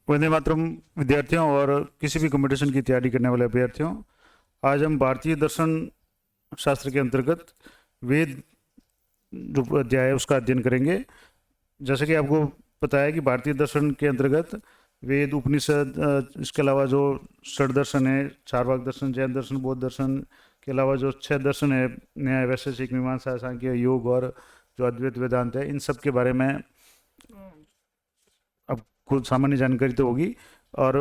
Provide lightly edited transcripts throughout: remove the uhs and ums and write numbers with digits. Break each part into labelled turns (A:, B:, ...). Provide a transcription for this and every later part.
A: वंदे मातरम विद्यार्थियों और किसी भी कंपटीशन की तैयारी करने वाले अभ्यर्थियों, आज हम भारतीय दर्शन शास्त्र के अंतर्गत वेद जो अध्याय है उसका अध्ययन करेंगे। जैसे कि आपको पता है कि भारतीय दर्शन के अंतर्गत वेद, उपनिषद, इसके अलावा जो षड दर्शन है, चारवाक दर्शन, जैन दर्शन, बौद्ध दर्शन के अलावा जो 6 दर्शन है, न्याय, वैशेषिक, मीमांसा, सांख्य, योग और जो अद्वैत वेदांत है, इन सब के बारे में आपको सामान्य जानकारी तो होगी। और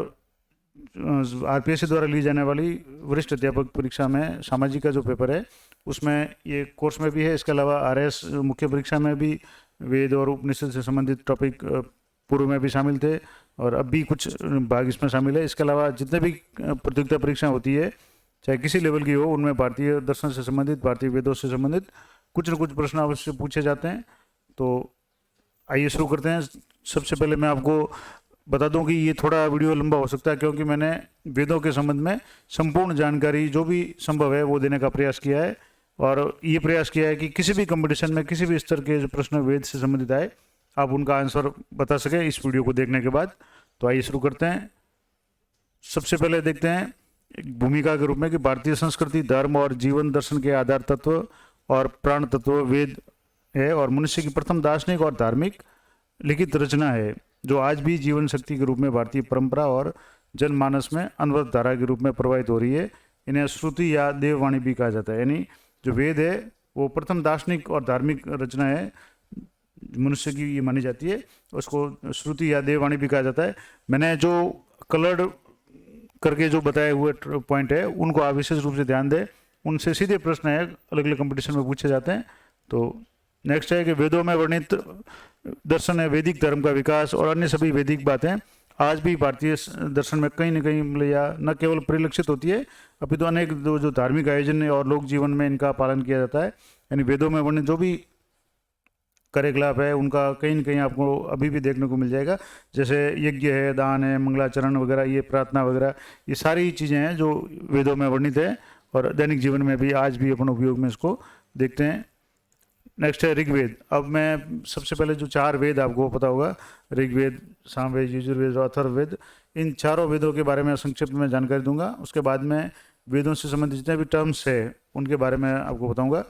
A: आरपीएससी द्वारा ली जाने वाली वरिष्ठ अध्यापक परीक्षा में सामाजिक का जो पेपर है उसमें ये कोर्स में भी है। इसके अलावा आरएस मुख्य परीक्षा में भी वेद और उपनिषद से संबंधित टॉपिक पूर्व में भी शामिल थे और अब भी कुछ भाग इसमें शामिल है। इसके अलावा जितने भी प्रतियोगिता परीक्षा होती है, चाहे किसी लेवल की हो, उनमें भारतीय दर्शन से संबंधित, भारतीय वेदों से संबंधित कुछ न कुछ प्रश्न अवश्य पूछे जाते हैं। तो आइए शुरू करते हैं। सबसे पहले मैं आपको बता दूं कि ये थोड़ा वीडियो लंबा हो सकता है, क्योंकि मैंने वेदों के संबंध में संपूर्ण जानकारी जो भी संभव है वो देने का प्रयास किया है। और ये प्रयास किया है कि किसी भी कंपटीशन में किसी भी स्तर के जो प्रश्न वेद से संबंधित आए, आप उनका आंसर बता सकें इस वीडियो को देखने के बाद। तो आइए शुरू करते हैं। सबसे पहले देखते हैं एक भूमिका के रूप में कि भारतीय संस्कृति, धर्म और जीवन दर्शन के आधार तत्व और प्राण तत्व वेद है और मनुष्य की प्रथम दार्शनिक और धार्मिक लिखित रचना है, जो आज भी जीवन शक्ति के रूप में भारतीय परंपरा और जनमानस में अनवरत धारा के रूप में प्रवाहित हो रही है। इन्हें श्रुति या देववाणी भी कहा जाता है। यानी जो वेद है वो प्रथम दार्शनिक और धार्मिक रचना है, मनुष्य की ये मानी जाती है। उसको श्रुति या देववाणी भी कहा जाता है। मैंने जो कलर्ड करके जो बताए हुए पॉइंट है उनको आप विशेष रूप से ध्यान दें, उनसे सीधे प्रश्न है अलग अलग कंपटीशन में पूछे जाते हैं। तो नेक्स्ट है कि वेदों में वर्णित दर्शन है, वैदिक धर्म का विकास और अन्य सभी वैदिक बातें आज भी भारतीय दर्शन में कहीं न कहीं मतलब या न केवल परिलक्षित होती है, अभी तो अनेक जो धार्मिक आयोजन है और लोक जीवन में इनका पालन किया जाता है। यानी वेदों में वर्णित जो भी कार्यकलाप है उनका कहीं न कहीं आपको अभी भी देखने को मिल जाएगा। जैसे यज्ञ है, दान है, मंगलाचरण वगैरह, ये प्रार्थना वगैरह, ये सारी चीज़ें हैं जो वेदों में वर्णित है और दैनिक जीवन में भी आज भी अपन उपयोग में इसको देखते हैं। नेक्स्ट है ऋग्वेद। अब मैं सबसे पहले जो 4 वेद आपको पता होगा, ऋग्वेद, सामवेद, यजुर्वेद और अथर्ववेद, इन चारों वेदों के बारे में संक्षिप्त में जानकारी दूंगा। उसके बाद में वेदों से संबंधित जितने भी टर्म्स है उनके बारे में आपको बताऊंगा।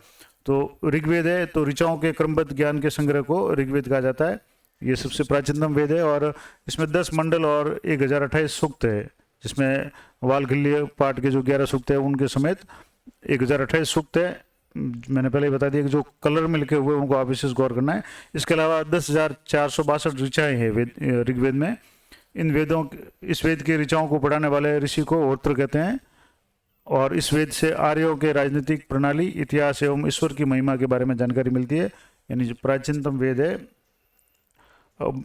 A: तो ऋग्वेद है तो ऋचाओं के क्रमबद्ध ज्ञान के संग्रह को ऋग्वेद कहा जाता है। ये सबसे प्राचीनतम वेद है और इसमें 10 मंडल और 1028 सूक्त है, जिसमें वालखिल्य पाठ के जो 11 सूक्त है उनके समेत 1028 सूक्त है। मैंने पहले ही बता दिया कि जो कलर में लिखे हुए उनको आप विशेष गौर करना है। इसके अलावा 10,462 ऋचाएँ हैं ऋग्वेद में। इस वेद के ऋचाओं को पढ़ाने वाले ऋषि को होत्र कहते हैं और इस वेद से आर्यों के राजनीतिक प्रणाली, इतिहास एवं ईश्वर की महिमा के बारे में जानकारी मिलती है। यानी जो प्राचीनतम वेद है। अब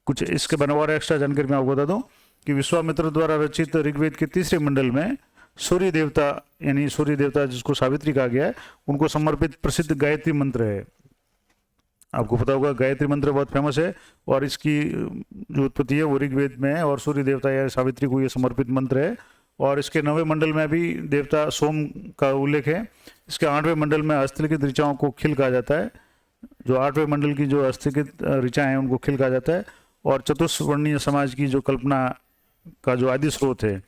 A: कुछ इसके बना और एक्स्ट्रा जानकारी मैं आपको बता दूं कि विश्वामित्र द्वारा रचित ऋग्वेद के 3रे मंडल में सूर्य देवता, यानी सूर्य देवता जिसको सावित्री कहा गया है, उनको समर्पित प्रसिद्ध गायत्री मंत्र है। आपको पता होगा गायत्री मंत्र बहुत फेमस है और इसकी जो उत्पत्ति है वो ऋग्वेद में है और सूर्य देवता या सावित्री को ये समर्पित मंत्र है। और इसके 9वें मंडल में भी देवता सोम का उल्लेख है। इसके 8वें मंडल में हस्तलिखित ऋचाओं को खिल कहा जाता है। जो 8वें मंडल की जो हस्तलिखित ऋचाएँ हैं उनको खिल कहा जाता है। और चतुष्वर्णीय समाज की जो कल्पना का जो आदि स्रोत है,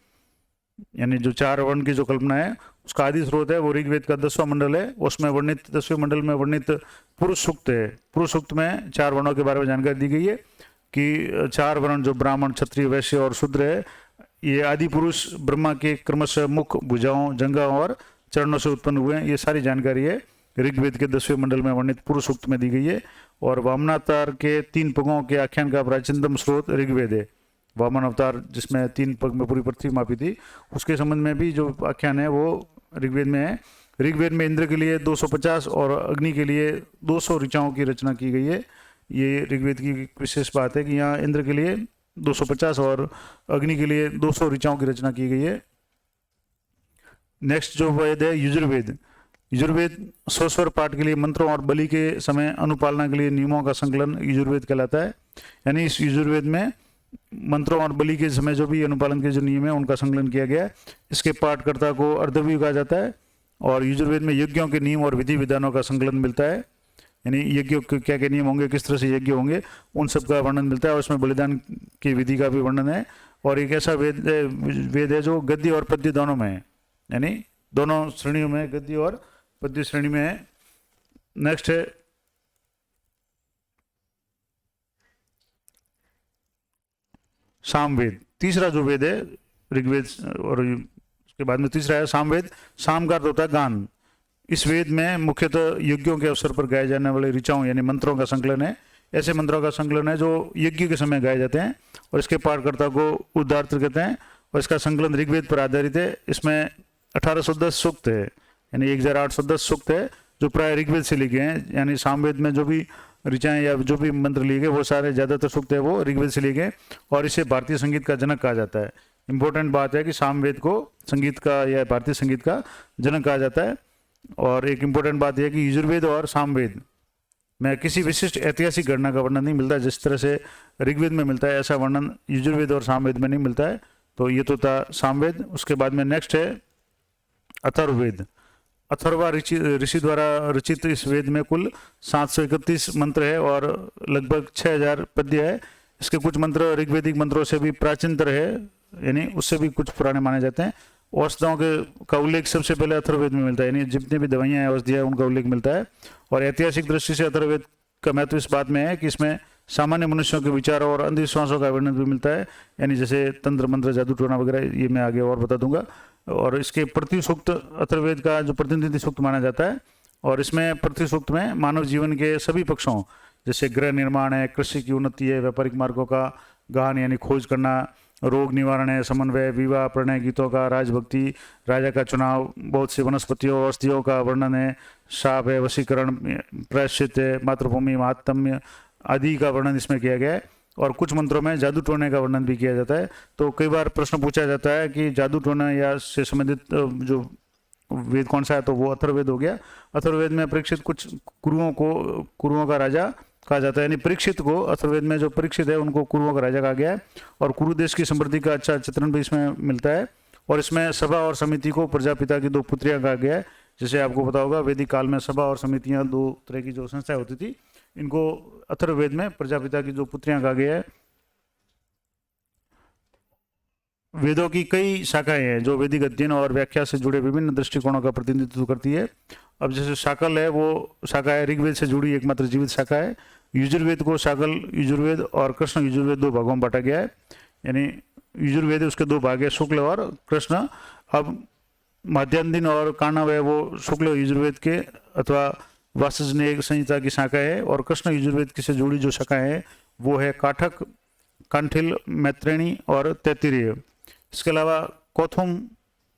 A: यानी जो 4 वर्ण की जो कल्पना है उसका आदि स्रोत है वो ऋग्वेद का 10वां मंडल है। उसमें वर्णित 10वें मंडल में वर्णित पुरुष सूक्त है। पुरुष सूक्त में 4 वर्णों के बारे में जानकारी दी गई है कि 4 वर्ण जो ब्राह्मण, क्षत्रिय, वैश्य और शूद्र है, ये आदि पुरुष ब्रह्मा के क्रमशः मुख, भुजाओं, जंघाओं और चरणों से उत्पन्न हुए हैं। ये सारी जानकारी है ऋग्वेद के 10वें मंडल में वर्णित पुरुष सूक्त में दी गई है। और वामनावतार के 3 पगों के आख्यान का प्राचीनतम स्रोत ऋग्वेद है। वामन अवतार जिसमें 3 पग में पूरी पृथ्वी मापी थी, उसके संबंध में भी जो आख्यान है वो ऋग्वेद में है। ऋग्वेद में इंद्र के लिए 250 और अग्नि के लिए 200 ऋचाओं की रचना की गई है। ये ऋग्वेद की विशेष बात है कि यहाँ इंद्र के लिए 250 और अग्नि के लिए 200 ऋचाओं की रचना की गई है। नेक्स्ट जो वेद है यजुर्वेद। यजुर्वेद 100 स्वर पाठ के लिए मंत्रों और बलि के समय अनुपालना के लिए नियमों का संकलन यजुर्वेद कहलाता है। यानी इस यजुर्वेद में मंत्रों और बलि के समय जो भी अनुपालन के जो नियम है उनका संकलन किया गया है। इसके पाठकर्ता को अर्धव्यू कहा जाता है और यजुर्वेद में यज्ञों के नियम और विधि विधानों का संकलन मिलता है। यानी यज्ञ के क्या क्या नियम होंगे, किस तरह से यज्ञ होंगे, उन सब का वर्णन मिलता है। और उसमें बलिदान की विधि का भी वर्णन है। और एक ऐसा वेद है जो गद्य और पद्य दोनों में है, यानी दोनों श्रेणियों में, गद्य और पद्य श्रेणी में है। नेक्स्ट है सामवेद, तीसरा जो वेद है ऋग्वेद, और उसके बाद में तीसरा है सामवेद। साम का अर्थ होता है गान। इस वेद में मुख्यतः यज्ञों के अवसर पर गाए जाने वाले ऋचाओं यानी मंत्रों का संकलन है। ऐसे मंत्रों का संकलन है जो यज्ञ के समय गाए जाते हैं और इसके पाठकर्ता को उद्धार्थ कहते हैं। और इसका संकलन ऋग्वेद पर आधारित है। इसमें 1810 सूक्त है, यानी 1810 सूक्त है जो प्राय ऋग्वेद से लिखे हैं। यानी सामवेद में जो भी ऋचाएं या जो भी मंत्र लिए गए वो सारे ज़्यादातर सूक्त है वो ऋग्वेद से लिए गए। और इसे भारतीय संगीत का जनक कहा जाता है। इंपॉर्टेंट बात है कि सामवेद को संगीत का या भारतीय संगीत का जनक कहा जाता है। और एक इंपॉर्टेंट बात यह है कि यजुर्वेद और सामवेद में किसी विशिष्ट ऐतिहासिक घटना का वर्णन नहीं मिलता। जिस तरह से ऋग्वेद में मिलता है ऐसा वर्णन यजुर्वेद और सामवेद में नहीं मिलता है। तो ये तो था सामवेद। उसके बाद में नेक्स्ट है अथर्ववेद। अथर्वा ऋषि द्वारा रचित इस वेद में कुल 731 मंत्र है और लगभग 6000 पद्य है। इसके कुछ मंत्र ऋग्वेदिक मंत्रों से भी प्राचीनतर है, यानी उससे भी कुछ पुराने माने जाते हैं। औषधियों का उल्लेख सबसे पहले अथर्ववेद में मिलता है, यानी जितने भी दवाइयाँ हैं औषधियाँ उनका उल्लेख मिलता है। और ऐतिहासिक दृष्टि से अथर्ववेद का महत्व इस बात में है कि इसमें सामान्य मनुष्यों के विचारों और अंधविश्वासों का वर्णन भी मिलता है, यानी जैसे तंत्र मंत्र जादू टोना वगैरह, ये मैं आगे और बता दूंगा। और इसके पृथ्वी सूक्त अथर्ववेद का जो प्रतिनिधि सूक्त माना जाता है। और इसमें पृथ्वी सूक्त में मानव जीवन के सभी पक्षों जैसे गृह निर्माण है, कृषि की उन्नति है, व्यापारिक मार्गों का गहन यानी खोज करना, रोग निवारण है, समन्वय, विवाह, प्रणय गीतों का, राजभक्ति, राजा का चुनाव, बहुत सी वनस्पतियों औषधियों का वर्णन है, शाप है, वशीकरण, प्रायश्चित है, मातृभूमि, महात्म्य आदि का वर्णन इसमें किया गया है। और कुछ मंत्रों में जादू टोने का वर्णन भी किया जाता है। तो कई बार प्रश्न पूछा जाता है कि जादू टोना या से संबंधित जो वेद कौन सा है, तो वो अथर्ववेद हो गया। अथर्ववेद में परीक्षित कुछ कुरुओं का राजा कहा जाता है, यानी परीक्षित को अथर्ववेद में जो परीक्षित है उनको कुरुओं का राजा कहा गया है। और कुरु देश की समृद्धि का अच्छा चित्रण भी इसमें मिलता है। और इसमें सभा और समिति को प्रजापिता की 2 पुत्रियां कहा गया है। जैसे आपको पता होगा वैदिक काल में सभा और समितियां 2 तरह की जो संस्थाएं होती थी, इनको अथर्ववेद में प्रजापिता की 2 पुत्रियां कहा गया है। वेदों की कई शाखाएं हैं जो वैदिक अध्ययन और व्याख्या से जुड़े विभिन्न दृष्टिकोणों का प्रतिनिधित्व करती है। अब जैसे शाकल है, वो शाखा है ऋग्वेद से जुड़ी एकमात्र जीवित शाखा है। यजुर्वेद को शाकल यजुर्वेद और कृष्ण यजुर्वेद 2 भागों में बांटा गया है, यानी यजुर्वेद उसके 2 भाग है, शुक्ल और कृष्ण। अब माध्यान्ह और कांडव है वो शुक्ल यजुर्वेद के अथवा वासजनेय संहिता की शाखा है। और कृष्ण यजुर्वेद की से जुड़ी जो शाखा है वो है काठक, कांठिल, मैत्रेणी और तैत्तिरीय। इसके अलावा कौथुम,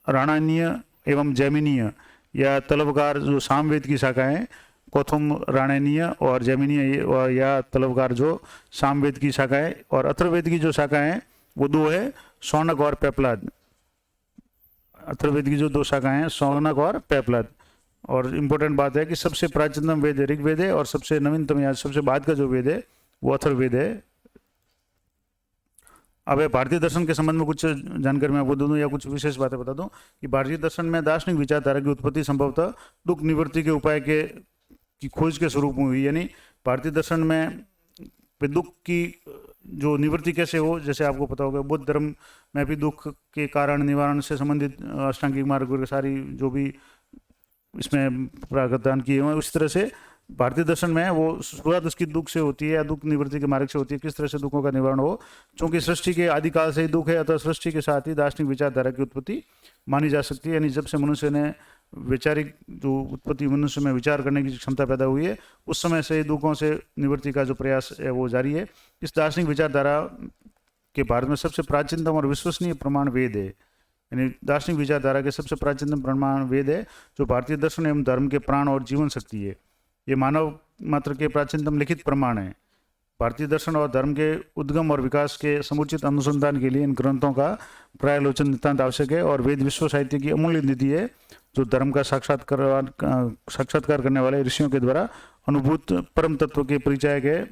A: राणानीय एवं जैमिनीय या तलवकार जो सामवेद की शाखा है, कौथुम, राणानीय और जैमिनीय या तलवकार जो सामवेद की शाखा है। और अथर्ववेद की जो शाखा है वो 2 है, शौनक और पेपलाद। अथर्ववेद की जो 2 शाखाएं हैं, शौनक और पेपलाद। और इम्पोर्टेंट बात है कि सबसे प्राचीनतम वेद ऋग्वेद है और सबसे नवीनतम या सबसे बाद का जो वेद है वो अथर्ववेद है। अब भारतीय दर्शन के संबंध में कुछ जानकारी मैं आपको दे दूं या कुछ विशेष बातें बता दूं कि भारतीय दर्शन में दार्शनिक विचारधारा की उत्पत्ति संभवतः दुख निवृत्ति के उपाय की खोज के स्वरूप में हुई। यानी भारतीय दर्शन में दुख की जो निवृत्ति कैसे हो, जैसे आपको पता होगा बौद्ध धर्म में भी दुख के कारण निवारण से संबंधित अष्टांगिक मार्ग सारी जो भी इसमें प्रावधान किए हुए हैं, उस तरह से भारतीय दर्शन में वो शुरुआत उसकी दुख से होती है या दुख निवृत्ति के मार्ग से होती है, किस तरह से दुखों का निवारण हो। चूंकि सृष्टि के आदिकाल से ही दुख है, अतः सृष्टि के साथ ही दार्शनिक विचारधारा की उत्पत्ति मानी जा सकती है। यानी जब से मनुष्य ने वैचारिक जो उत्पत्ति मनुष्य में विचार करने की क्षमता पैदा हुई है, उस समय से दुखों से निवृत्ति का जो प्रयास है वो जारी है। इस दार्शनिक विचारधारा के भारत में सबसे प्राचीनतम और विश्वसनीय प्रमाण वेद है। यानी दार्शनिक विचारधारा के सबसे प्राचीनतम प्रमाण वेद है, जो भारतीय दर्शन एवं धर्म के प्राण और जीवन शक्ति है। ये मानव मात्र के प्राचीनतम लिखित प्रमाण है। भारतीय दर्शन और धर्म के उद्गम और विकास के समुचित अनुसंधान के लिए इन ग्रंथों का पर्यालोचन नितांत आवश्यक है। और वेद विश्व साहित्य की अमूल्य निधि है, जो धर्म का साक्षात्कार करने वाले ऋषियों के द्वारा अनुभूत परम तत्व के परिचायक है।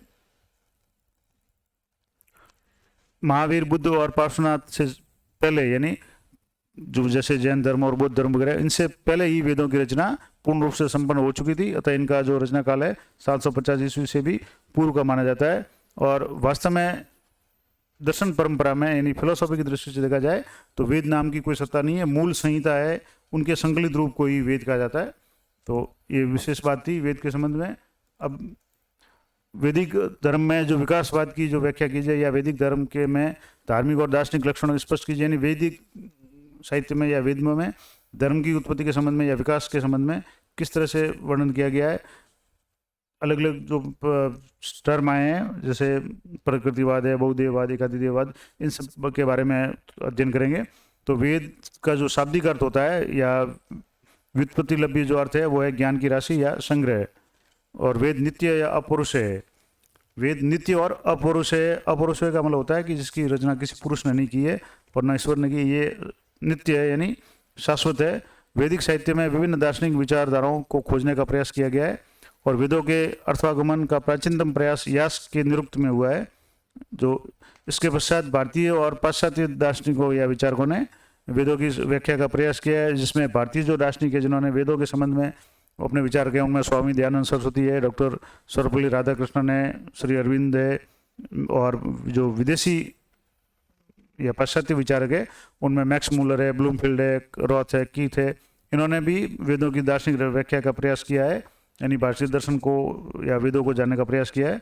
A: महावीर, बुद्ध और पार्श्वनाथ से पहले यानी जो जैसे जैन धर्म और बौद्ध धर्म वगैरह, इनसे पहले ही वेदों की रचना पूर्ण रूप से संपन्न हो चुकी थी, अतः इनका जो रचना काल है 750 ईस्वी से भी पूर्व का माना जाता है। और वास्तव में दर्शन परंपरा में यानी फिलोसॉफी की दृष्टि से देखा जाए तो वेद नाम की कोई सत्ता नहीं है, मूल संहिता है, उनके संकलित रूप को ही वेद कहा जाता है। तो ये विशेष बात थी वेद के संबंध में। अब वैदिक धर्म में जो विकासवाद की जो व्याख्या की जाए या वैदिक धर्म के में धार्मिक और दार्शनिक लक्षणों स्पष्ट कीजिए, यानी वैदिक साहित्य में या वेद में धर्म की उत्पत्ति के संबंध में या विकास के संबंध में किस तरह से वर्णन किया गया है। अलग अलग जो टर्म आए हैं जैसे प्रकृतिवाद है, बहुदेववाद, एकाधिदेववाद, इन सब के बारे में अध्ययन करेंगे। तो वेद का जो शाब्दिक अर्थ होता है या व्युत्पत्तिलब्धि जो अर्थ है वो है ज्ञान की राशि या संग्रह। और वेद नित्य या अपौरुष है। वेद नित्य और अपौरुष है। अपौरुष का मतलब होता है कि जिसकी रचना किसी पुरुष ने नहीं की है और न ईश्वर ने की, ये नित्य है यानी शाश्वत है। वैदिक साहित्य में विभिन्न दार्शनिक विचारधाराओं को खोजने का प्रयास किया गया है और वेदों के अर्थागमन का प्राचीनतम प्रयास यास्क के निरुक्त में हुआ है। जो इसके पश्चात भारतीय और पाश्चात्य दार्शनिकों या विचारकों ने वेदों की व्याख्या का प्रयास किया है, जिसमें भारतीय जो दार्शनिक है जिन्होंने वेदों के संबंध में अपने विचार किए उनमें स्वामी दयानंद सरस्वती है, डॉक्टर सर्वपल्ली राधाकृष्णन है, श्री अरविंद है, और जो विदेशी या पाश्चात्य विचारक है उनमें मैक्स मूलर है, ब्लूमफील्ड है, रॉथ है, कीथ है। इन्होंने भी वेदों की दार्शनिक व्याख्या का प्रयास किया है, यानी भारतीय दर्शन को या वेदों को जानने का प्रयास किया है।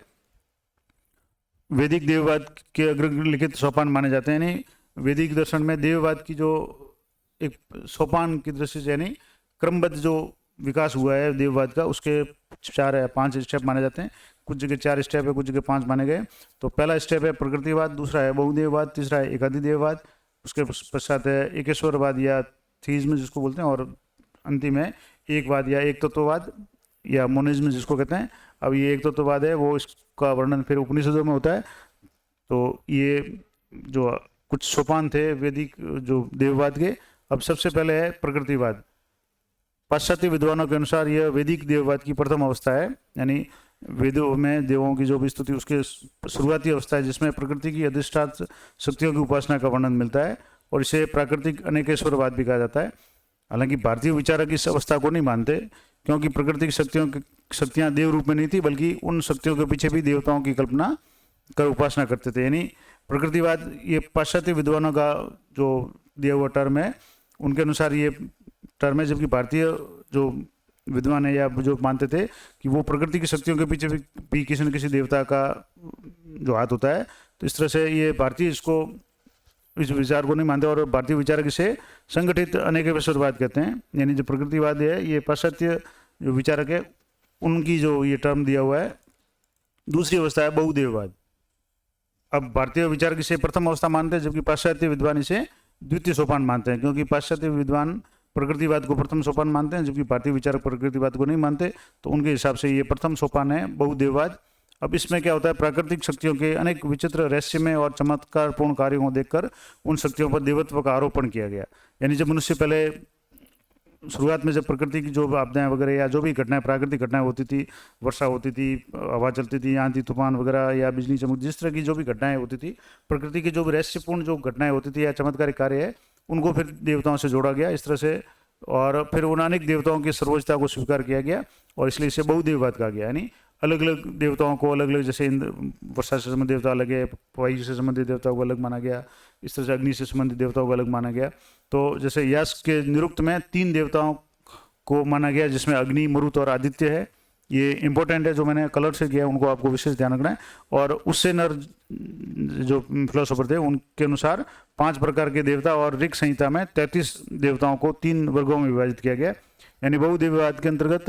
A: वैदिक देववाद के अग्रलिखित सोपान माने जाते हैं, यानी वैदिक दर्शन में देववाद की जो एक सोपान की दृष्टि से यानी क्रमबद्ध जो विकास हुआ है देववाद का, उसके 4 या 5 स्टेप माने जाते हैं। कुछ जगह 4 स्टेप है, कुछ जगह 5 माने गए। तो पहला स्टेप है प्रकृतिवाद, दूसरा है बहुदेववाद, तीसरा है एकाधिदेववाद, उसके पश्चात है एकेश्वरवाद या थीज्म जिसको बोलते हैं, और अंतिम है एकवाद या एक तत्ववाद या मोनिज्म जिसको कहते हैं। अब ये एक तत्ववाद है वो इसका वर्णन फिर उपनिषदों में होता है। तो ये जो कुछ सोपान थे वैदिक जो देववाद के। अब सबसे पहले है प्रकृतिवाद। पाश्चात्य विद्वानों के अनुसार यह वैदिक देववाद की प्रथम अवस्था है, यानी वेदों में देवों की जो भी स्तुति उसके शुरुआती अवस्था है जिसमें प्रकृति की अधिष्ठात शक्तियों की उपासना का वर्णन मिलता है, और इसे प्राकृतिक अनेकेश्वरवाद भी कहा जाता है। हालांकि भारतीय विचारक इस अवस्था को नहीं मानते, क्योंकि प्रकृति की शक्तियाँ देव रूप में नहीं थी, बल्कि उन शक्तियों के पीछे भी देवताओं की कल्पना कर उपासना करते थे। यानी प्रकृतिवाद ये पाश्चात्य विद्वानों का जो दिया हुआ टर्म है, उनके अनुसार ये टर्म है, जबकि भारतीय जो विद्वान है या जो मानते थे कि वो प्रकृति की शक्तियों के पीछे भी किसी न किसी देवता का जो हाथ होता है। तो इस तरह से ये भारतीय इसको इस विचार को नहीं मानते, और भारतीय विचारक इसे संगठित अनेकेश्वरवाद कहते हैं। यानी जो प्रकृतिवाद है ये पाश्चात्य जो विचारक है उनकी जो ये टर्म दिया हुआ है। दूसरी अवस्था है बहुदेववाद। अब भारतीय विचारक इसे प्रथम अवस्था मानते हैं, जबकि पाश्चात्य विद्वान इसे द्वितीय सोपान मानते हैं, क्योंकि पाश्चात्य विद्वान प्रकृतिवाद को प्रथम सोपान मानते हैं, जबकि भारतीय विचारक प्रकृतिवाद को नहीं मानते। तो उनके हिसाब से ये प्रथम सोपान है बहुदेववाद। अब इसमें क्या होता है, प्राकृतिक शक्तियों के अनेक विचित्र रहस्यमय और चमत्कारपूर्ण कार्यों को देखकर उन शक्तियों पर देवत्व का आरोपण किया गया। यानी जब मनुष्य पहले शुरुआत में जब प्रकृति की जो आपदाएं वगैरह या जो भी घटनाएं प्राकृतिक घटनाएं होती थी, वर्षा होती थी, हवा चलती थी, आंधी तूफान वगैरह या बिजली चमक, जिस तरह की जो भी घटनाएं होती थी, प्रकृति की जो भी रहस्यपूर्ण जो घटनाएं होती थी या चमत्कारी कार्य है, उनको फिर देवताओं से जोड़ा गया इस तरह से, और फिर उन अनेक देवताओं की सर्वोच्चता को स्वीकार किया गया, और इसलिए इसे बहुदेववाद कहा गया। यानी अलग अलग देवताओं को अलग अलग, जैसे वर्षा से संबंधित देवता अलग है, वायु से संबंधित देवताओं को अलग माना गया, इस तरह से अग्नि से संबंधित देवताओं को अलग माना गया। तो जैसे यास्क के निरुक्त में 3 देवताओं को माना गया, जिसमें अग्नि, मरुत और आदित्य है। ये इंपॉर्टेंट है, जो मैंने कलर से किया है उनको आपको विशेष ध्यान रखना है। और उससे नर जो फिलोसोफर थे उनके अनुसार 5 प्रकार के देवता, और ऋग संहिता में 33 देवताओं को 3 वर्गों में विभाजित किया गया। यानी बहुदेववाद के अंतर्गत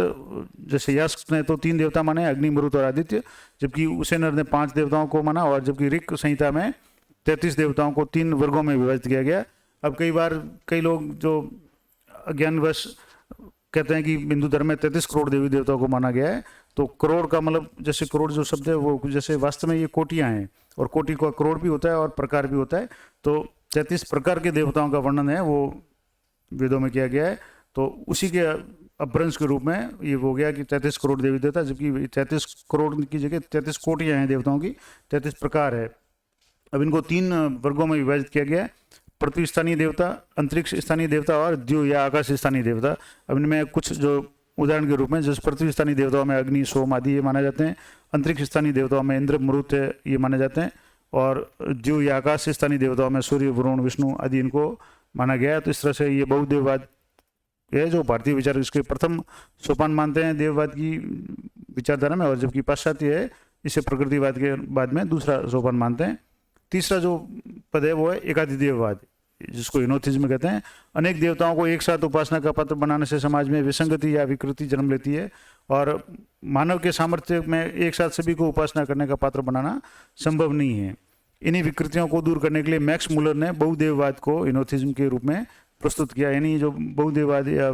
A: जैसे यास्क ने तो 3 देवता माने, अग्नि, मरुत और आदित्य, जबकि उसेनर ने 5 देवताओं को माना, और जबकि ऋग संहिता में 33 देवताओं को 3 वर्गों में विभाजित किया गया। अब कई बार कई लोग जो अज्ञानवश कहते हैं कि हिंदू धर्म में 33 करोड़ देवी देवताओं को माना गया है। तो करोड़ का मतलब, जैसे करोड़ जो शब्द है वो जैसे वास्तव में ये कोटियां हैं, और कोटि का करोड़ भी होता है और प्रकार भी होता है। तो 33 प्रकार के देवताओं का वर्णन है वो वेदों में किया गया है। तो उसी के अपभ्रंश के रूप में ये हो गया कि 33 करोड़ देवी देवता, जबकि 33 करोड़ की जगह 33 कोटियां हैं देवताओं की, 33 प्रकार है। अब इनको 3 वर्गों में विभाजित किया गया है। पृथ्वी स्थानीय देवता, अंतरिक्ष स्थानीय देवता और द्यू या आकाश स्थानीय देवता। अब इनमें कुछ जो उदाहरण के रूप में, जैसे पृथ्वी स्थानीय देवताओं में अग्नि, सोम आदि ये माने जाते हैं। अंतरिक्ष स्थानीय देवताओं में इंद्र, मरुत ये माने जाते हैं। और द्यू या आकाश स्थानीय देवताओं में सूर्य, वरुण, विष्णु आदि इनको माना गया है। तो इस तरह से ये बहुदेववाद है जो भारतीय विचार इसके प्रथम सोपान मानते हैं देववाद की विचारधारा में, और जबकि पाश्चात्य है इसे प्रकृतिवाद के बाद में दूसरा सोपान मानते हैं। तीसरा जो पद है वो है एकाधिदेववाद, जिसको हिनोथिज्म कहते हैं। अनेक देवताओं को एक साथ उपासना का पात्र बनाने से समाज में विसंगति या विकृति जन्म लेती है, और मानव के सामर्थ्य में एक साथ सभी को उपासना करने का पात्र बनाना संभव नहीं है। इन्हीं विकृतियों को दूर करने के लिए मैक्स मुलर ने बहुदेववाद को हिनोथिज्म के रूप में प्रस्तुत किया। यानी जो बहुदेववाद या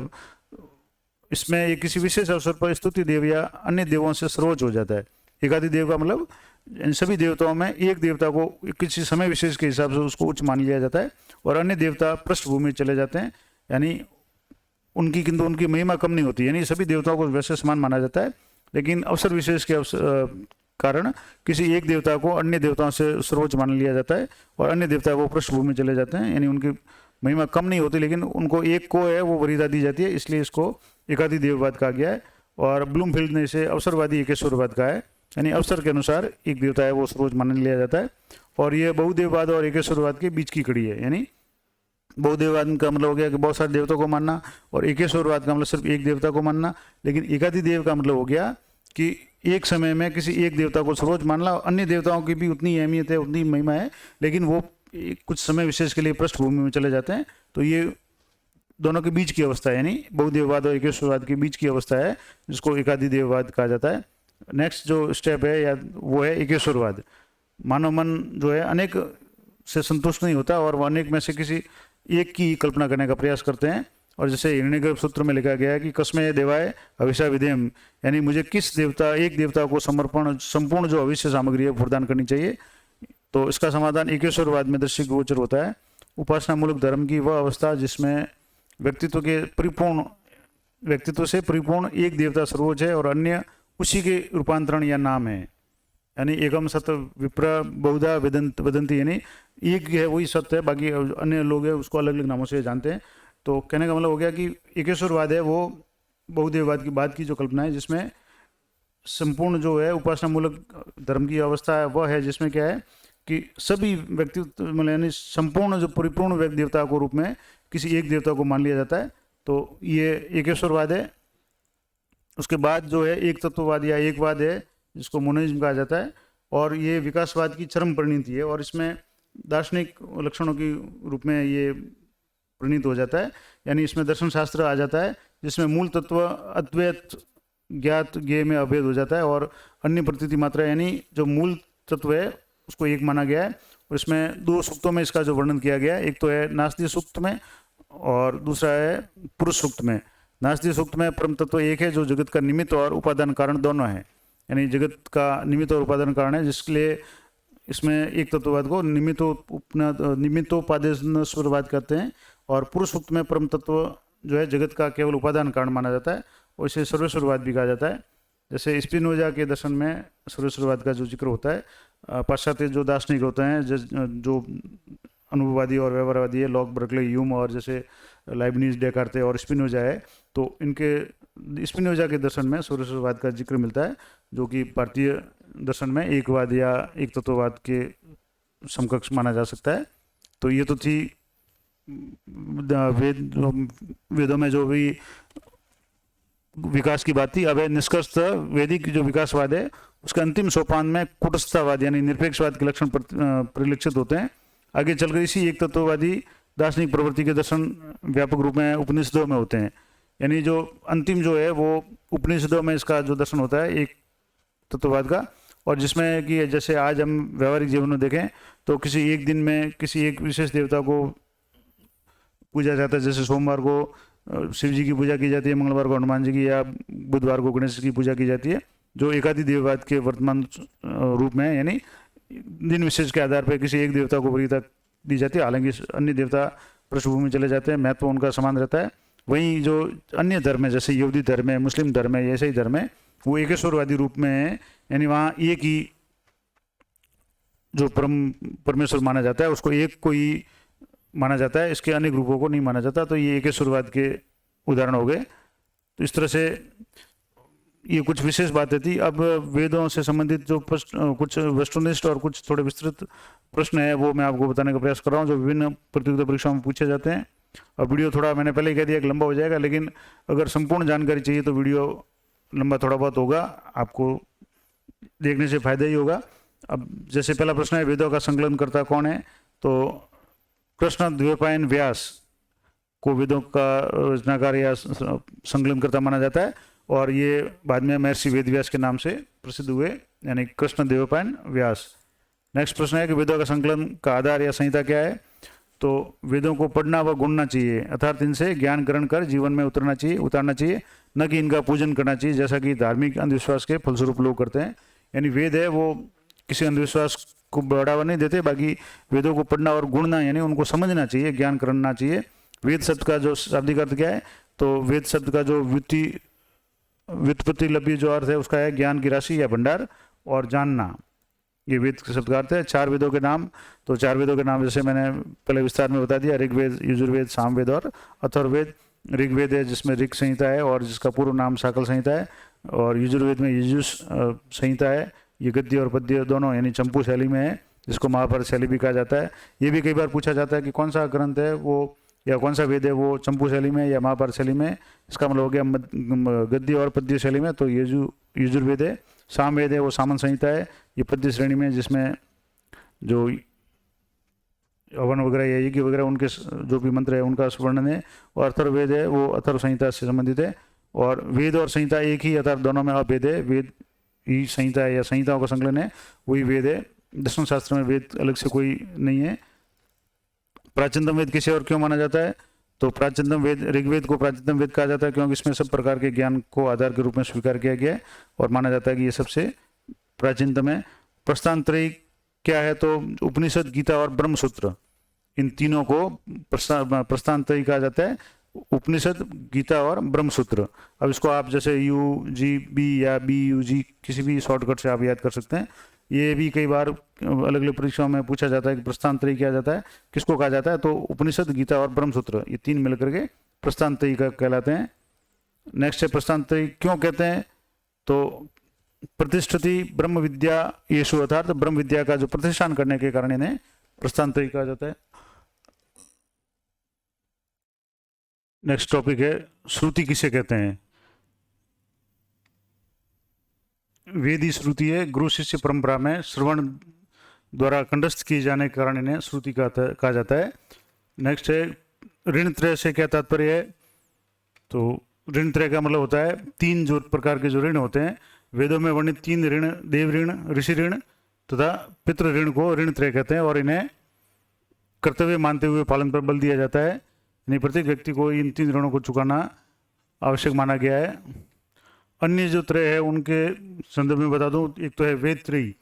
A: इसमें ये किसी विशेष अवसर पर स्तुति देव या अन्य देवों से सर्वोच्च हो जाता है। एकाधिदेव का मतलब इन सभी देवताओं में एक देवता को किसी समय विशेष के हिसाब से उसको उच्च मान लिया जाता है, और अन्य देवता पृष्ठभूमि में चले जाते हैं। यानी उनकी किंतु उनकी महिमा कम नहीं होती, यानी सभी देवताओं को वैसे समान माना जाता है, लेकिन अवसर विशेष के कारण किसी एक देवता को अन्य देवताओं से सर्वोच्च मान लिया जाता है, और अन्य देवता वो पृष्ठभूमि में चले जाते हैं। यानी उनकी महिमा कम नहीं होती, लेकिन उनको एक को है वो वरीयता दी जाती है, इसलिए इसको एकाधिदेववाद कहा गया है। और ब्लूमफील्ड ने इसे अवसरवादी एकेश्वरवाद कहा है, यानी अवसर के अनुसार एक देवता है वो सर्वोच्च मान लिया जाता है। और ये बहुदेववाद और एकेश्वरवाद के बीच की कड़ी है। यानी बहुदेववाद का मतलब हो गया कि बहुत सारे देवताओं को मानना, और एकेश्वरवाद का मतलब सिर्फ एक देवता को मानना। लेकिन एकाधिदेव का मतलब हो गया कि एक समय में किसी एक देवता को सर्वोच्च मानना, अन्य देवताओं की भी उतनी अहमियत है, उतनी महिमा है, लेकिन वो कुछ समय विशेष के लिए पृष्ठभूमि में चले जाते हैं। तो ये दोनों के बीच की अवस्था है, यानी बहुदेववाद और एकेश्वरवाद के बीच की अवस्था है, जिसको एकाधिदेववाद कहा जाता है। नेक्स्ट जो स्टेप है या वो है एकेश्वरवाद। मानव मन जो है अनेक से संतुष्ट नहीं होता, और वह अनेक में से किसी एक की कल्पना करने का प्रयास करते हैं। और जैसे हिरण्यगर्भ सूत्र में लिखा गया है कि कस्मे देवाय हविषा विधेयम, यानी मुझे किस देवता, एक देवता को समर्पण संपूर्ण जो हविष्य सामग्री है प्रदान करनी चाहिए। तो इसका समाधान एकेश्वरवाद में दृष्टि गोचर होता है। उपासना मूलक धर्म की वह अवस्था जिसमें व्यक्तित्व से परिपूर्ण एक देवता सर्वोच्च है, और अन्य उसी के रूपांतरण या नाम है। यानी एकम सत्य विप्र बहुधा वदंती, यानी एक है वही सत्य है, बाकी अन्य लोग हैं उसको अलग अलग नामों से जानते हैं। तो कहने का मतलब हो गया कि एकेश्वरवाद है वो बहुदेववाद की बाद की जो कल्पना है, जिसमें संपूर्ण जो है उपासना मूलक धर्म की अवस्था है वह है जिसमें क्या है कि सभी व्यक्तित्व मतलब यानी संपूर्ण जो परिपूर्ण देवता को रूप में किसी एक देवता को मान लिया जाता है। तो ये एकेश्वरवाद है। उसके बाद जो है एक तत्ववाद या एकवाद है, जिसको मोनिज्म कहा जाता है, और ये विकासवाद की चरम परिणति है, और इसमें दार्शनिक लक्षणों के रूप में ये परिणित हो जाता है। यानी इसमें दर्शन शास्त्र आ जाता है, जिसमें मूल तत्व अद्वैत ज्ञात ज्ञेय में अभेद हो जाता है, और अन्य प्रतीति मात्रा यानी जो मूल तत्व है उसको एक माना गया है। और इसमें दो सूक्तों में इसका जो वर्णन किया गया है, एक तो है नास्तिक सूक्त में और दूसरा है पुरुष सूक्त में। नास्तिक सूक्त में परम तत्व एक है जो जगत का निमित्त और उपादान कारण दोनों है, यानी जगत का निमित्त और उपादान कारण है, जिसके लिए इसमें एक तत्ववाद को निमित्तोपादेशवाद कहते हैं। और पुरुष सूक्त में परम तत्व जो है जगत का केवल उपादान कारण माना जाता है, और इसे सर्वेश्वरवाद भी कहा जाता है। जैसे स्पिनोजा के दर्शन में सर्वेश्वरवाद का जो जिक्र होता है, पाश्चात्य जो दार्शनिक होते हैं जो अनुभववादी और व्यवहारवादी है, लॉक, बर्कले, ह्यूम और जैसे लाइबनिज, डेकार्ते और स्पिनोजा है, तो इनके स्पिनोजा के दर्शन में सर्वेश्वरवाद का जिक्र मिलता है, जो कि भारतीय दर्शन में एकवाद या एक तत्ववाद के समकक्ष माना जा सकता है। तो ये तो थी वेदों में जो भी विकास की बात थी। अब निष्कर्षतः वैदिक जो विकासवाद है उसके अंतिम सोपान में कूटस्थतावाद यानी निरपेक्षवाद के लक्षण परिलक्षित होते हैं। आगे चलकर इसी एक तत्ववादी दार्शनिक प्रवृत्ति के दर्शन व्यापक रूप में उपनिषदों में होते हैं। यानी जो अंतिम जो है वो उपनिषदों में इसका जो दर्शन होता है एक तत्ववाद का, और जिसमें कि जैसे आज हम व्यवहारिक जीवन में देखें तो किसी एक दिन में किसी एक विशेष देवता को पूजा जाता है। जैसे सोमवार को शिव जी की पूजा की जाती है, मंगलवार को हनुमान जी की, या बुधवार को गणेश की पूजा की जाती है, जो एकाधिदेववाद के वर्तमान रूप में, यानी दिन विशेष के आधार पर किसी एक देवता को वरीयता दी जाती है। हालांकि अन्य देवता पृष्ठभूमि में चले जाते हैं, महत्व उनका समान रहता है। वहीं जो अन्य धर्म है जैसे यहूदी धर्म है, मुस्लिम धर्म है, ऐसे ही धर्म है, वो एकेश्वरवादी रूप में है, यानी वहाँ एक ही जो परमेश्वर माना जाता है उसको एक को ही माना जाता है, इसके अनेक रूपों को नहीं माना जाता। तो ये एक शुरुआत के उदाहरण हो गए। तो इस तरह से ये कुछ विशेष बातें थी। अब वेदों से संबंधित जो कुछ वस्तुनिष्ठ और कुछ थोड़े विस्तृत प्रश्न है वो मैं आपको बताने का प्रयास कर रहा हूँ, जो विभिन्न प्रतियोगिता परीक्षाओं में पूछे जाते हैं। और वीडियो थोड़ा मैंने पहले ही कह दिया कि लंबा हो जाएगा, लेकिन अगर संपूर्ण जानकारी चाहिए तो वीडियो लंबा थोड़ा बहुत होगा, आपको देखने से फायदा ही होगा। अब जैसे पहला प्रश्न है, वेदों का संकलन करता कौन है? तो कृष्ण द्वैपायन व्यास को वेदों का रचनाकार या संकलनकर्ता माना जाता है, और ये बाद में महर्षि वेदव्यास के नाम से प्रसिद्ध हुए, यानी कृष्ण द्वैपायन व्यास। नेक्स्ट प्रश्न है कि वेदों का संकलन का आधार या संहिता क्या है? तो वेदों को पढ़ना व गुणना चाहिए, अर्थात इनसे ज्ञान ग्रहण कर जीवन में उतारना चाहिए, न कि इनका पूजन करना चाहिए, जैसा कि धार्मिक अंधविश्वास के फलस्वरूप लोग करते हैं। यानी वेद है वो किसी अंधविश्वास को बढ़ावा नहीं देते, बाकी वेदों को पढ़ना और गुणना यानी उनको समझना चाहिए, ज्ञान करना चाहिए। वेद शब्द का जो शाब्दिक अर्थ क्या है? तो वेद शब्द का जो व्युत्पत्ति लब्धि जो अर्थ है उसका है ज्ञान की राशि या भंडार और जानना, ये वेद के शब्द का अर्थ है। 4 वेदों के नाम, तो 4 वेदों के नाम जैसे मैंने पहले विस्तार में बता दिया, ऋग्वेद, यजुर्वेद, सामवेद और अथर्ववेद। ऋग्वेद है जिसमें ऋग संहिता है और जिसका पूर्व नाम शाकल संहिता है, और यजुर्वेद में यजुष संहिता है, ये गद्य और पद्य दोनों यानी चंपू शैली में है, जिसको महाभारत शैली भी कहा जाता है। ये भी कई बार पूछा जाता है कि कौन सा ग्रंथ है वो या कौन सा वेद है वो चंपू शैली में या महाभारत शैली में। इसका मतलब हो गया गद्य और पद्य शैली में, तो यजुर्वेद है। सामवेद है वो सामन संहिता है, ये पद्य श्रेणी में, जिसमें जो हवन वगैरह या यज्ञ वगैरह उनके जो भी मंत्र है उनका वर्णन है। और अथर्ववेद है वो अथर्व संहिता से संबंधित है। और वेद और संहिता एक ही, अर्थात दोनों में अभेद है, वेद ही संहिता है या संहिताओं का संकलन है, वही वेद है। दर्शन शास्त्र में वेद अलग से कोई नहीं है। प्राचीनतम वेद किसे और क्यों माना जाता है? तो प्राचीनतम वेद, ऋग्वेद को प्राचीनतम वेद कहा जाता है क्योंकि इसमें सब प्रकार के ज्ञान को आधार के रूप में स्वीकार किया गया है और माना जाता है कि ये सबसे प्राचीनतम है। प्रस्थानत्रयी क्या है? तो उपनिषद, गीता और ब्रह्मसूत्र, इन तीनों को प्रस्थानत्रयी कहा जाता है, उपनिषद, गीता और ब्रह्मसूत्र। अब इसको आप जैसे UGB या BUG किसी भी शॉर्टकट से आप याद कर सकते हैं। ये भी कई बार अलग अलग परीक्षाओं में पूछा जाता है कि प्रस्थानत्रयी क्या जाता है, किसको कहा जाता है? तो उपनिषद, गीता और ब्रह्मसूत्र, ये तीन मिलकर के प्रस्थानत्रयी का कहलाते हैं। नेक्स्ट है प्रस्थानत्रयी क्यों कहते हैं? तो प्रतिष्ठिति ब्रह्म विद्या येषु, अर्थात ब्रह्म विद्या का जो प्रतिष्ठान करने के कारण इन्हें प्रस्थानत्रयी कहा जाता है। नेक्स्ट टॉपिक है श्रुति किसे कहते हैं? वेदी श्रुति है, गुरु शिष्य परंपरा में श्रवण द्वारा कंठस्थ किए जाने के कारण इन्हें श्रुति कहा जाता है। नेक्स्ट है ऋण त्रय से क्या तात्पर्य है? तो ऋण त्रय का मतलब होता है 3 जो प्रकार के जो ऋण होते हैं, वेदों में वर्णित 3 ऋण, देव ऋण, ऋषि ऋण तथा पितृ ऋण को ऋण त्रय कहते हैं और इन्हें कर्तव्य मानते हुए पालन पर बल दिया जाता है। यानी प्रत्येक व्यक्ति को इन 3 ऋणों को चुकाना आवश्यक माना गया है। अन्य जो त्रय है उनके संदर्भ में बता दूं, एक तो है वेद त्रयी,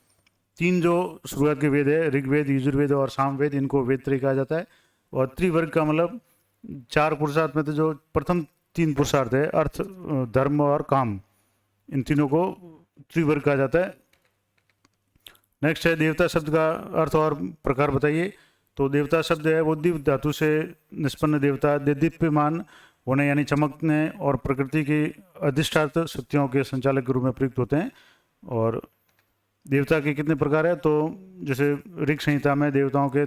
A: 3 जो शुरुआत के वेद है, ऋग्वेद, यजुर्वेद और सामवेद, इनको वेद त्रयी कहा जाता है। और त्रिवर्ग का मतलब 4 पुरुषार्थ में तो जो प्रथम 3 पुरुषार्थ है, अर्थ, धर्म और काम, इन तीनों को त्रिवर्ग कहा जाता है। नेक्स्ट है देवता शब्द का अर्थ और प्रकार बताइए। तो देवता शब्द है वो दिव्य धातु से निष्पन्न देवता, दीप्यमान होने यानी चमकने और प्रकृति की अधिष्ठात शक्तियों के संचालक के रूप में प्रयुक्त होते हैं। और देवता के कितने प्रकार है? तो जैसे ऋग संहिता में देवताओं के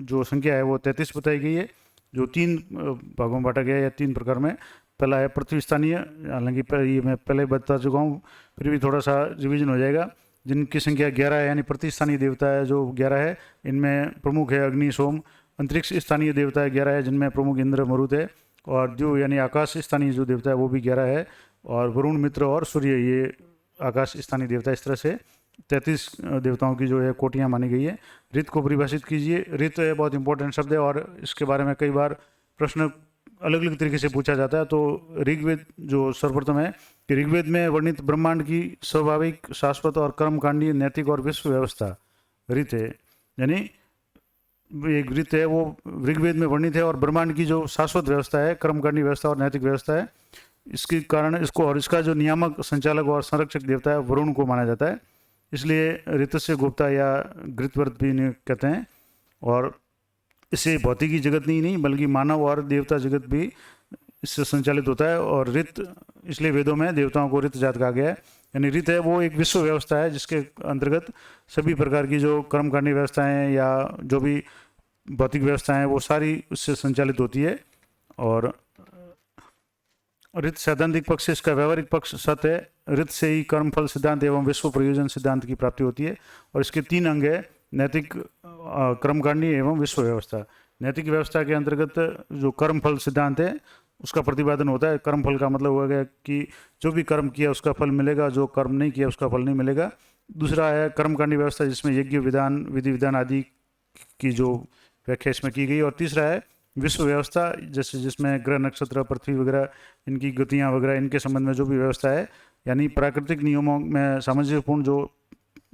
A: जो संख्या है वो 33 बताई गई है, जो 3 भागों में बांटा गया है या 3 प्रकार में। पहला है पृथ्वी स्थानीय, हालांकि ये मैं पहले बता चुका हूँ, फिर भी थोड़ा सा रिवीजन हो जाएगा, जिनकी संख्या 11 है, यानी पृथ्वी स्थानीय देवता है जो 11 है, इनमें प्रमुख है अग्नि, सोम। अंतरिक्ष स्थानीय देवता है 11 है, जिनमें प्रमुख इंद्र, मरुत है। और जो यानी आकाश स्थानीय जो देवता है वो भी 11 है, और वरुण, मित्र और सूर्य ये आकाश स्थानीय देवता। इस तरह से 33 देवताओं की जो है कोटियाँ मानी गई है। ऋत को परिभाषित कीजिए। ऋत है बहुत इंपॉर्टेंट शब्द है और इसके बारे में कई बार प्रश्न अलग अलग तरीके से पूछा जाता है। तो ऋग्वेद जो सर्वप्रथम है कि ऋग्वेद में वर्णित ब्रह्मांड की स्वाभाविक, शाश्वत और कर्मकांडीय, नैतिक और विश्व व्यवस्था ऋत है। यानी एक ऋत है वो ऋग्वेद में वर्णित है और ब्रह्मांड की जो शाश्वत व्यवस्था है, कर्मकांडीय व्यवस्था और नैतिक व्यवस्था है, इसके कारण इसको और इसका जो नियामक, संचालक और संरक्षक देवता है वरुण को माना जाता है। इसलिए ऋतस्य गुप्ता या घृतवर्त भी इन्हें कहते हैं। और इससे भौतिकी जगत नहीं बल्कि मानव और देवता जगत भी इससे संचालित होता है। और ऋत, इसलिए वेदों में देवताओं को ऋत जात कहा गया है। यानी ऋत है वो एक विश्व व्यवस्था है जिसके अंतर्गत सभी प्रकार की जो कर्मकांडी व्यवस्थाएं या जो भी भौतिक व्यवस्थाएं हैं वो सारी उससे संचालित होती है। और ऋत सैद्धांतिक पक्ष से इसका व्यवहारिक पक्ष सत्य है। ऋत से ही कर्मफल सिद्धांत एवं विश्व प्रयोजन सिद्धांत की प्राप्ति होती है। और इसके 3 अंग है, नैतिक, कर्मकांडी एवं विश्व व्यवस्था। नैतिक व्यवस्था के अंतर्गत जो कर्मफल सिद्धांत है उसका प्रतिपादन होता है। कर्मफल का मतलब हो गया कि जो भी कर्म किया उसका फल मिलेगा, जो कर्म नहीं किया उसका फल नहीं मिलेगा। दूसरा है कर्मकांडी व्यवस्था जिसमें यज्ञ विधान, विधि विधान आदि की जो व्याख्या इसमें की गई। और तीसरा है विश्व व्यवस्था, जैसे जिसमें ग्रह नक्षत्र पृथ्वी वगैरह इनकी गतियाँ वगैरह इनके संबंध में जो भी व्यवस्था है, यानी प्राकृतिक नियमों में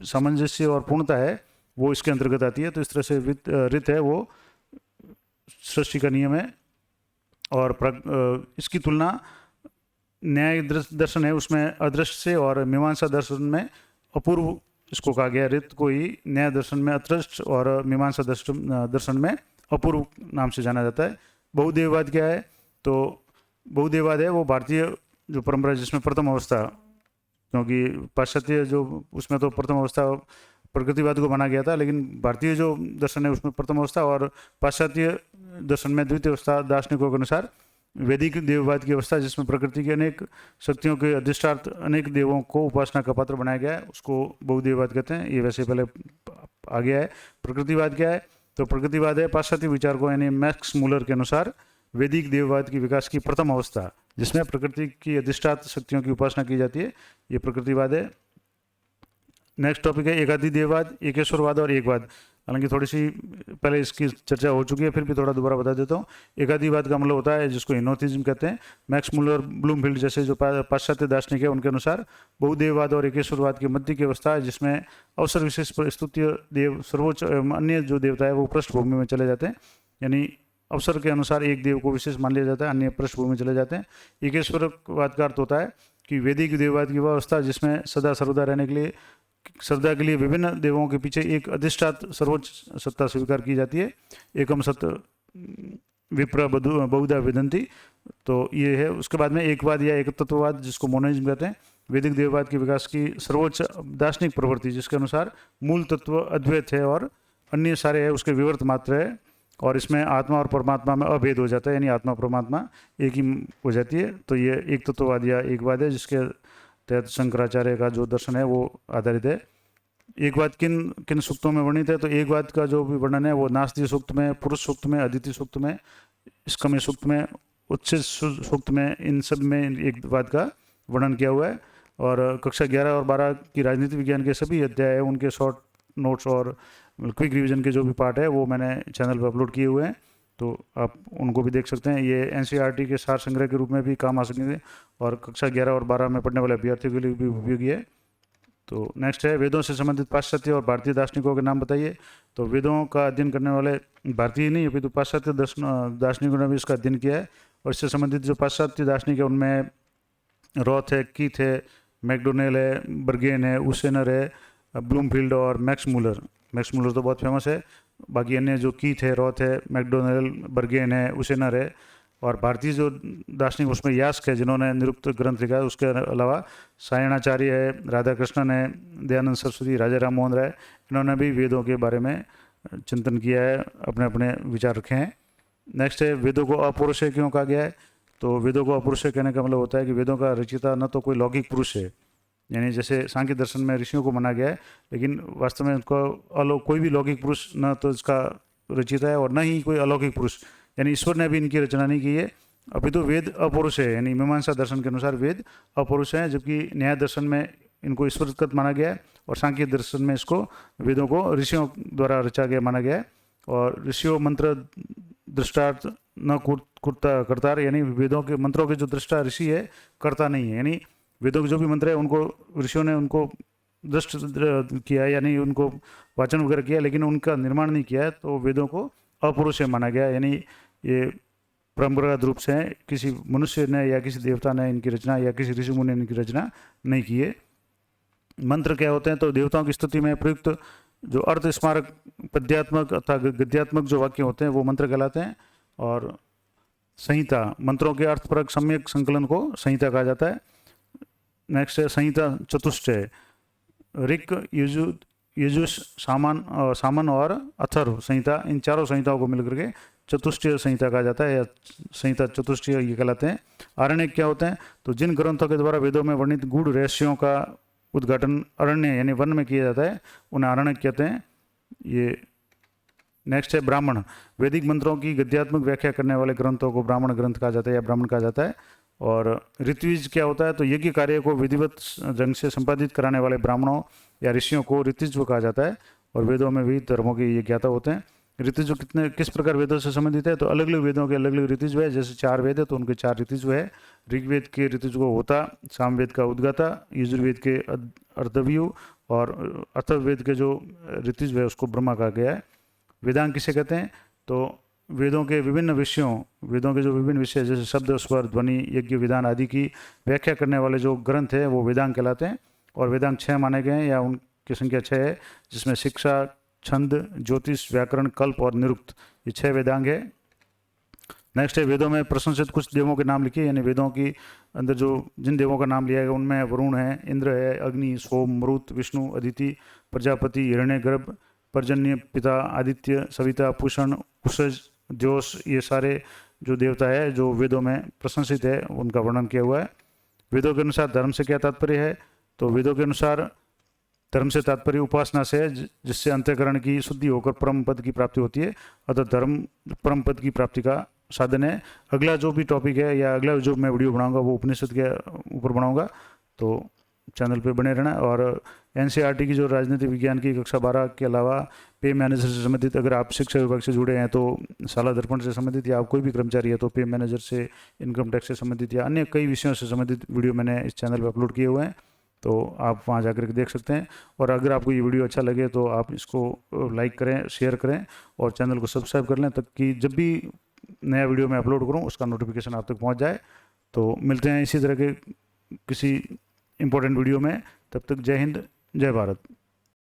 A: सामंजस्य और पूर्णता है वो इसके अंतर्गत आती है। तो इस तरह से ऋत है वो सृष्टि का नियम है। और इसकी तुलना न्याय दर्शन है उसमें अदृश्य से, और मीमांसा दर्शन में अपूर्व इसको कहा गया। ऋत को ही न्याय दर्शन में अदृश्य और मीमांसा दर्शन में अपूर्व नाम से जाना जाता है। बहुदेववाद क्या है? तो बहुदेववाद है वो भारतीय जो परंपरा जिसमें प्रथम अवस्था, क्योंकि पाश्चात्य जो उसमें तो प्रथम अवस्था प्रकृतिवाद को माना गया था, लेकिन भारतीय जो दर्शन है उसमें प्रथम अवस्था और पाश्चात्य दर्शन में द्वितीय अवस्था दार्शनिकों के अनुसार वैदिक देववाद की अवस्था जिसमें प्रकृति के अनेक शक्तियों के अधिष्ठार्थ अनेक देवों को उपासना का पात्र बनाया गया है उसको बहुदेववाद कहते हैं। ये वैसे पहले आ गया है। प्रकृतिवाद क्या है? तो प्रकृतिवाद है पाश्चात्य विचारकों यानी मैक्स मूलर के अनुसार वैदिक देववाद की विकास की प्रथम अवस्था जिसमें प्रकृति की अधिष्ठात शक्तियों की उपासना की जाती है, ये प्रकृतिवाद है। नेक्स्ट टॉपिक है एकादि देववाद, एकेश्वरवाद और एकवाद। हालांकि थोड़ी सी पहले इसकी चर्चा हो चुकी है, फिर भी थोड़ा दोबारा बता देता हूँ। एकादिवाद का मतलब होता है जिसको हिनोथिज्म कहते हैं। मैक्स मुलर, ब्लूमफील्ड जैसे जो पाश्चात्य दार्शनिक है उनके अनुसार बहुदेववाद और एकेश्वरवाद की मध्य की अवस्था है जिसमें अवसर विशेष पर स्तुत्य देव सर्वोच्च एवं अन्य जो देवता है वो पृष्ठभूमि में चले जाते हैं। यानी अवसर के अनुसार एक देव को विशेष मान लिया जाता है, अन्य पृष्ठभूमि में चले जाते हैं। एकेश्वरवाद का अर्थ होता है कि वैदिक देववाद की वह अवस्था जिसमें सदा सर्वदा रहने के लिए श्रद्धा के लिए विभिन्न देवों के पीछे एक अधिष्ठात सर्वोच्च सत्ता स्वीकार की जाती है। एकम सत्य विप्र बहुधा विदंती, तो ये है। उसके बाद में एकवाद या एकतत्ववाद जिसको मोनोइज्म कहते हैं, वैदिक देववाद के विकास की सर्वोच्च दार्शनिक प्रवृत्ति जिसके अनुसार मूल तत्व अद्वैत है और अन्य सारे है उसके विवर्त मात्र है। और इसमें आत्मा और परमात्मा में अभेद हो जाता है, यानी आत्मा परमात्मा एक ही हो जाती है। तो ये एक तत्ववाद या एकवाद है जिसके तहत शंकराचार्य का जो दर्शन है वो आधारित है। एकवाद किन किन सूक्तों में वर्णित है? तो एकवाद का जो भी वर्णन है वो नास्ति सूक्त में, पुरुष सूक्त में, अदिति सूक्त में, स्कमय सूक्त में, उच्छेद सूक्त में, इन सब में एकवाद का वर्णन किया हुआ है। और कक्षा 11 और 12 की राजनीति विज्ञान के सभी अध्याय है उनके शॉर्ट नोट्स और क्विक रिवीजन के जो भी पार्ट है वो मैंने चैनल पर अपलोड किए हुए हैं, तो आप उनको भी देख सकते हैं। ये एनसीईआरटी के सार संग्रह के रूप में भी काम आ सकेंगे और कक्षा 11 और 12 में पढ़ने वाले अभ्यर्थियों के लिए भी उपयोगी है। तो नेक्स्ट है वेदों से संबंधित पाश्चात्य और भारतीय दार्शनिकों के नाम बताइए। तो वेदों का अध्ययन करने वाले भारतीय नहीं अभी तो पाश्चात्य दार्शनिकों ने भी इसका अध्ययन किया है। और इससे संबंधित जो पाश्चात्य दार्शनिक है उनमें रॉथ है, कीथ है, मैकडोनेल है, बर्गेन है, उसेनर है, ब्लूमफील्ड और मैक्स मूलर। मैक्स मूलर तो बहुत फेमस है, बाकी अन्य जो कीथ है, रॉथ है, मैकडोनेल, बर्गेन है, उसेनर है। और भारतीय जो दार्शनिक उसमें यास्क है जिन्होंने निरुक्त ग्रंथ लिखा है। उसके अलावा सायणाचार्य है, राधा कृष्णन है, दयानंद सरस्वती, राजा राम मोहन राय, इन्होंने भी वेदों के बारे में चिंतन किया है, अपने अपने विचार रखे हैं। नेक्स्ट है वेदों को अपौरुषेय क्यों कहा गया है? तो वेदों को अपौरुषेय कहने का मतलब होता है कि वेदों का रचयिता न तो कोई लौकिक पुरुष है, यानी जैसे सांख्य दर्शन में ऋषियों को माना गया है, लेकिन वास्तव में उनको कोई भी लौकिक पुरुष न तो इसका रचयिता है और न ही कोई अलौकिक पुरुष, यानी ईश्वर ने भी इनकी रचना नहीं की है। अभी तो वेद अपौरुष है, यानी मीमांसा दर्शन के अनुसार वेद अपौरुष हैं, जबकि न्याय दर्शन में इनको ईश्वरगत माना गया है और सांख्य दर्शन में इसको वेदों को ऋषियों द्वारा रचा गया माना गया है। और ऋषियों मंत्र दृष्टार्थ न करतार, यानी वेदों के मंत्रों के जो दृष्टा ऋषि है करता नहीं है, यानी वेदों के जो भी मंत्र है उनको ऋषियों ने उनको दृष्ट किया है, यानी उनको वाचन वगैरह किया, लेकिन उनका निर्माण नहीं किया है। तो वेदों को अपौरुषेय माना गया, यानी ये परंपरागत रूप से किसी मनुष्य ने या किसी देवता ने इनकी रचना या किसी ऋषि मुनि ने इनकी रचना नहीं की है। मंत्र क्या होते हैं? तो देवताओं की स्तुति में प्रयुक्त जो अर्थ स्मारक पद्यात्मक अथवा गद्यात्मक जो वाक्य होते हैं वो मंत्र कहलाते हैं। और संहिता, मंत्रों के अर्थपरक सम्यक संकलन को संहिता कहा जाता है। नेक्स्ट है संहिता चतुष्टय, ऋक, यजुष, सामन और अथर्व संहिता, इन चारों संहिताओं को मिलकर के चतुष्टय संहिता कहा जाता है या संहिता चतुष्टय ये कहलाते हैं। आरण्यक क्या होते हैं? तो जिन ग्रंथों के द्वारा वेदों में वर्णित गूढ़ रहस्यों का उद्घाटन अरण्य यानी वन में किया जाता है, उन्हें आरण्यक कहते हैं। ये नेक्स्ट है ब्राह्मण, वैदिक मंत्रों की गद्यात्मक व्याख्या करने वाले ग्रंथों को ब्राह्मण ग्रंथ कहा जाता है या ब्राह्मण कहा जाता है। और ऋत्विज क्या होता है? तो यज्ञ कार्य को विधिवत ढंग से संपादित कराने वाले ब्राह्मणों या ऋषियों को ऋत्विज कहा जाता है। और वेदों में विविध धर्मों के ये ज्ञाता होते हैं। ऋत्विज किस प्रकार वेदों से संबंधित है? तो अलग अलग वेदों के अलग अलग ऋत्विज है। जैसे 4 वेद है तो उनके 4 ऋत्विज है। ऋग्वेद के ऋत्विज को होता, सामवेद का उद्गाता, यजुर्वेद के अर्धव्यु और अथर्ववेद के जो ऋत्विज है उसको ब्रह्मा कहा गया है। वेदांग किसे कहते हैं? तो वेदों के विभिन्न विषयों, वेदों के जो विभिन्न विषय जैसे शब्द, स्वर, ध्वनि, यज्ञ, विधान आदि की व्याख्या करने वाले जो ग्रंथ है वो वेदांग कहलाते हैं। और वेदांग 6 माने गए हैं या उनकी संख्या 6 है, जिसमें शिक्षा, छंद, ज्योतिष, व्याकरण, कल्प और निरुक्त, ये 6 वेदांग है। नेक्स्ट है वेदों में प्रशंसित कुछ देवों के नाम लिखिए, यानी वेदों की अंदर जो जिन देवों का नाम लिया गया उनमें वरुण है, इंद्र है, अग्नि, सोम, मरुत, विष्णु, अदिति, प्रजापति, हिरण्यगर्भ, पर्जन्य, पिता, आदित्य, सविता, पूषण, उषज, द्योष, ये सारे जो देवता है जो वेदों में प्रशंसित है उनका वर्णन किया हुआ है। वेदों के अनुसार धर्म से क्या तात्पर्य है? तो वेदों के अनुसार धर्म से तात्पर्य उपासना से है, जिससे अंतःकरण की शुद्धि होकर परम पद की प्राप्ति होती है। अतः धर्म परम पद की प्राप्ति का साधन है। अगला जो भी टॉपिक है या अगला जो मैं वीडियो बनाऊंगा वो उपनिषद के ऊपर बनाऊंगा, तो चैनल पे बने रहना। और एनसीईआरटी की जो राजनीतिक विज्ञान की कक्षा 12 के अलावा पे मैनेजर से संबंधित, अगर आप शिक्षा विभाग से जुड़े हैं तो साला दर्पण से संबंधित, या आप कोई भी कर्मचारी है तो पे मैनेजर से, इनकम टैक्स से संबंधित या अन्य कई विषयों से संबंधित वीडियो मैंने इस चैनल पर अपलोड किए हुए हैं, तो आप वहाँ जाकर के देख सकते हैं। और अगर आपको ये वीडियो अच्छा लगे तो आप इसको लाइक करें, शेयर करें और चैनल को सब्सक्राइब कर लें, ताकि जब भी नया वीडियो मैं अपलोड करूँ उसका नोटिफिकेशन आप तक पहुँच जाए। तो मिलते हैं इसी तरह के किसी इम्पोर्टेंट वीडियो में, तब तक जय हिंद, जय भारत।